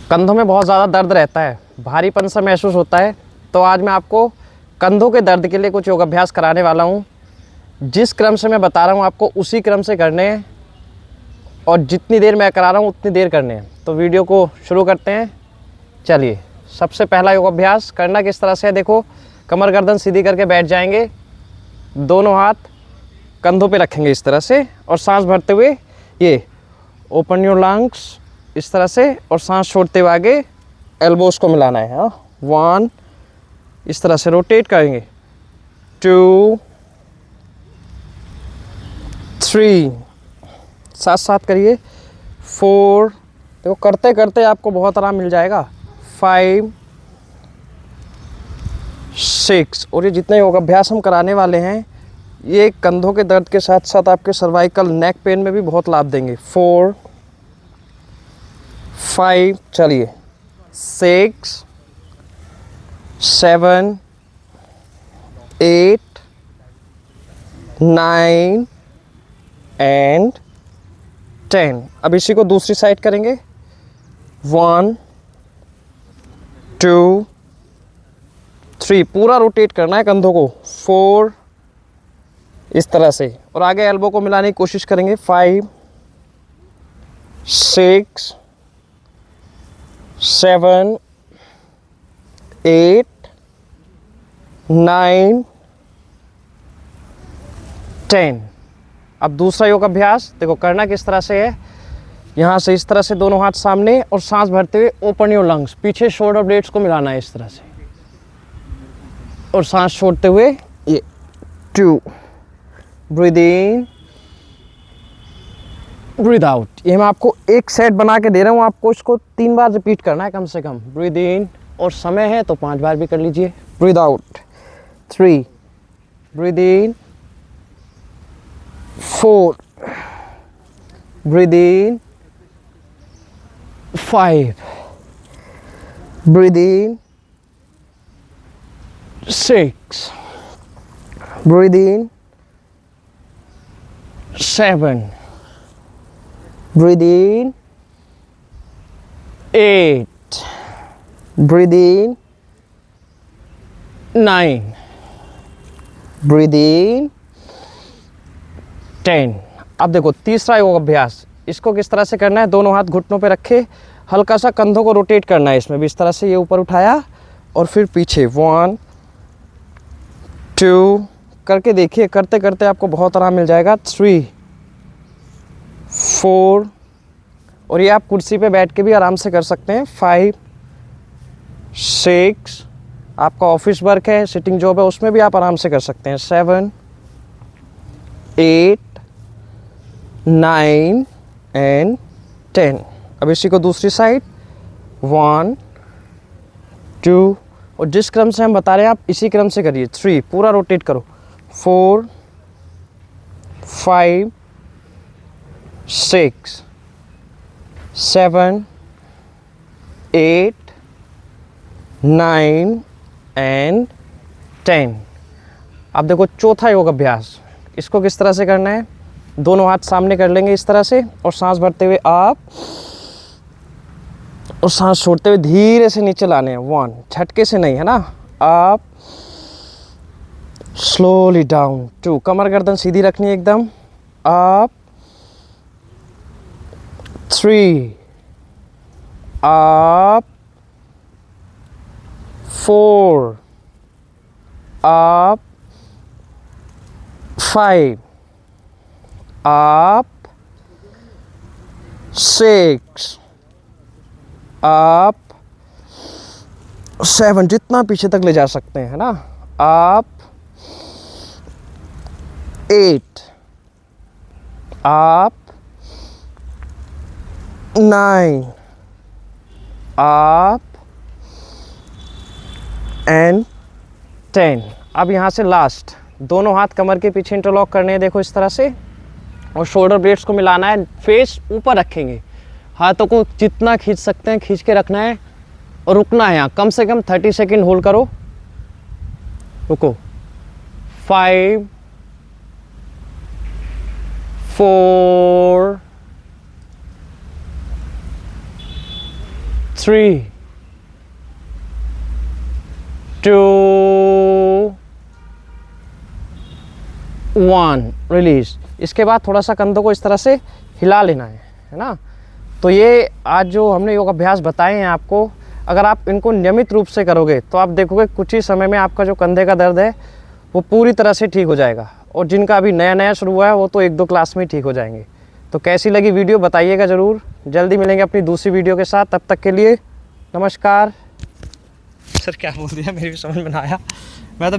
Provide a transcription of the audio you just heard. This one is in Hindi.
कंधों में बहुत ज़्यादा दर्द रहता है, भारीपन सा महसूस होता है, तो आज मैं आपको कंधों के दर्द के लिए कुछ योगाभ्यास कराने वाला हूँ। जिस क्रम से मैं बता रहा हूँ आपको उसी क्रम से करने हैं और जितनी देर मैं करा रहा हूँ उतनी देर करने हैं। तो वीडियो को शुरू करते हैं। चलिए, सबसे पहला योगाभ्यास करना किस तरह से है, देखो। कमर गर्दन सीधी करके बैठ जाएंगे, दोनों हाथ कंधों पे रखेंगे इस तरह से और सांस भरते हुए ये ओपन योर लंग्स इस तरह से और सांस छोड़ते हुए आगे एल्बोस को मिलाना है। हाँ, 1 इस तरह से रोटेट करेंगे, 2 3 साथ साथ करिए, 4 देखो करते करते आपको बहुत आराम मिल जाएगा, 5 6 और ये जितने योगाभ्यास हम कराने वाले हैं ये कंधों के दर्द के साथ साथ आपके सर्वाइकल नेक पेन में भी बहुत लाभ देंगे। 4 5 चलिए, 6 7 8 9 एंड 10। अब इसी को दूसरी साइड करेंगे, 1 2 3 पूरा रोटेट करना है कंधों को, 4 इस तरह से और आगे एल्बो को मिलाने की कोशिश करेंगे, 5 6 7 8 9 10। अब दूसरा योगाभ्यास देखो करना किस तरह से है, यहाँ से इस तरह से दोनों हाथ सामने और सांस भरते हुए ओपन योर लंग्स, पीछे शोल्डर ब्लेड्स को मिलाना है इस तरह से और सांस छोड़ते हुए ये 2 ब्रीद इन ब्रीद आउट। ये मैं आपको एक सेट बना के दे रहा हूँ, आपको इसको 3 बार रिपीट करना है कम से कम। ब्रीद इन और समय है तो 5 बार भी कर लीजिए। Breathe out 3, breathe in 4, breathe in 5, breathe in 6, breathe in 7, breathe in 8, breathe in 9, breathe in 10। अब देखो तीसरा योग अभ्यास, इसको किस तरह से करना है, दोनों हाथ घुटनों पे रखे, हल्का सा कंधों को रोटेट करना है इसमें भी इस तरह से, ये ऊपर उठाया और फिर पीछे 1 2 करके देखिए, करते करते आपको बहुत आराम मिल जाएगा, 3 4 और ये आप कुर्सी पे बैठ के भी आराम से कर सकते हैं, 5 6 आपका ऑफिस वर्क है, सिटिंग जॉब है, उसमें भी आप आराम से कर सकते हैं, 7 8 9 एंड 10। अब इसी को दूसरी साइड, 1 2 और जिस क्रम से हम बता रहे हैं आप इसी क्रम से करिए, 3 पूरा रोटेट करो, 4 5 6 7 8 9 एंड 10। अब देखो चौथा योग अभ्यास, इसको किस तरह से करना है, दोनों हाथ सामने कर लेंगे इस तरह से और सांस भरते हुए आप और सांस छोड़ते हुए धीरे से नीचे लाने हैं, 1 झटके से नहीं है ना, आप स्लोली डाउन, 2 कमर गर्दन सीधी रखनी है एकदम, आप 3 आप 4 आप 5 आप 6 आप 7 जितना पीछे तक ले जा सकते हैं, है ना, आप 8 आप 9 आप एंड 10। अब यहाँ से लास्ट, दोनों हाथ कमर के पीछे इंटरलॉक करने हैं, देखो इस तरह से और शोल्डर ब्लेड्स को मिलाना है, फेस ऊपर रखेंगे, हाथों को जितना खींच सकते हैं खींच के रखना है और रुकना है यहाँ कम से कम 30 सेकेंड होल्ड करो, रुको, 5 4 3 2 1 रिलीज। इसके बाद थोड़ा सा कंधों को इस तरह से हिला लेना है ना। तो ये आज जो हमने योग अभ्यास बताए हैं आपको, अगर आप इनको नियमित रूप से करोगे तो आप देखोगे कुछ ही समय में आपका जो कंधे का दर्द है वो पूरी तरह से ठीक हो जाएगा। और जिनका अभी नया नया शुरू हुआ है वो तो 1-2 क्लास में ही ठीक हो जाएंगे। तो कैसी लगी वीडियो बताइएगा ज़रूर। जल्दी मिलेंगे अपनी दूसरी वीडियो के साथ, तब तक के लिए नमस्कार। सर क्या बोल दिया, मेरी भी समझ में ना आया।